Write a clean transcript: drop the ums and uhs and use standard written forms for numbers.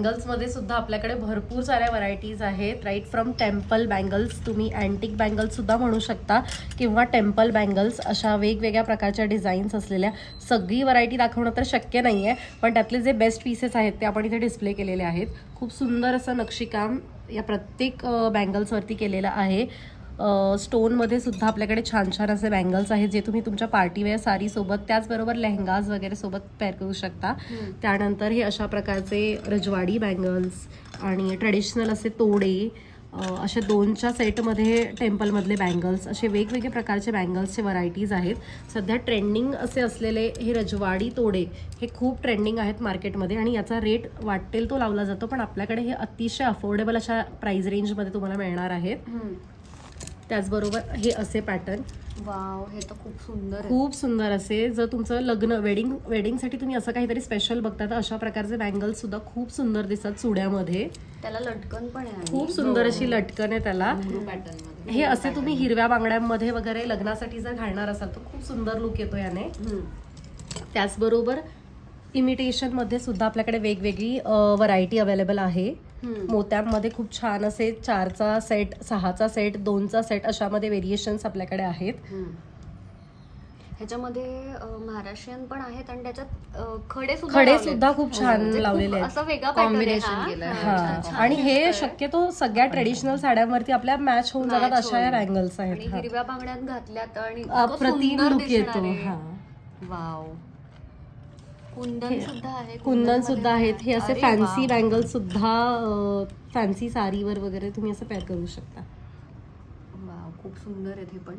बँगल्समध्ये सुद्धा आपल्याकडे भरपूर साऱ्या व्हरायटीज आहेत. राईट फ्रॉम टेम्पल बँगल्स, तुम्ही अँटिक बँगल्स सुद्धा म्हणू शकता किंवा टेम्पल बँगल्स, अशा वेगवेगळ्या प्रकारच्या डिझाईन्स असलेल्या सगळी व्हरायटी दाखवणं तर शक्य नाही आहे, पण त्यातले जे बेस्ट पीसेस आहेत ते आपण इथे डिस्प्ले केलेले आहेत. खूप सुंदर असं नक्षीकाम या प्रत्येक बँगल्सवरती केलेलं आहे. स्टोनमध्ये सुद्धा आपल्याकडे छान छान असे बँगल्स आहेत जे तुम्ही तुमच्या पार्टीवेअर साडीसोबत, त्याचबरोबर लेहंगाज वगैरे सोबत पेअर करू शकता. त्यानंतर हे अशा प्रकारचे रजवाडी बँगल्स आणि ट्रेडिशनल असे तोडे, असे 2च्या सेटमध्ये टेम्पलमधले बँगल्स, असे वेगवेगळे प्रकारचे बँगल्सचे व्हरायटीज आहेत. सध्या ट्रेंडिंग असे असलेले हे रजवाडी तोडे हे खूप ट्रेंडिंग आहेत मार्केटमध्ये आणि याचा रेट वाटेल तो लावला जातो, पण आपल्याकडे हे अतिशय अफोर्डेबल अशा प्राइस रेंजमध्ये तुम्हाला मिळणार आहेत. त्याचबरोबर हे असे पॅटर्न, वाव, हे तर खूप सुंदर, खूप सुंदर असे. जर तुमचं लग्न वेडिंगसाठी तुम्ही असं काहीतरी स्पेशल बघता तर अशा प्रकारचे बँगल्स सुद्धा खूप सुंदर दिसतात चुड्यामध्ये. त्याला लटकन पण आहे, खूप सुंदर अशी लटकन आहे त्याला. हे असे तुम्ही हिरव्या बांगड्यांमध्ये वगैरे लग्नासाठी जर घालणार असाल तर खूप सुंदर लुक येतो याने. त्याचबरोबर इमिटेशनमध्ये सुद्धा आपल्याकडे वेगवेगळी व्हरायटी अवेलेबल आहे. मोत्यांमध्ये खूप छान असे 4चा सेट, 6चा सेट, 2चा सेट, अशामध्ये व्हेरिएशन्स आपल्याकडे आहेत. ह्याच्यामध्ये महाराष्ट्रीयन पण आहेत आणि त्याच्यात खडे सुद्धा खूप छान लावलेले आहेत. असं वेगळा कॉम्बिनेशन केलंय. आणि हे शक्यतो सगळ्या ट्रेडिशनल साड्यांवरती आपल्या मॅच होऊन जातात अशा या बँगल्स आहेत. हिरव्या बांगड्यात घातल्यात आणि अप्रतिम लुक येतो. वाव, कुंदन सुद्धा आहे, कुंदन सुद्धा आहेत. हे असे फॅन्सी बँगल्स सुद्धा फॅन्सी साडीवर वगैरे तुम्ही असं पेअर करू शकता. वाव, खूप सुंदर आहेत हे पण.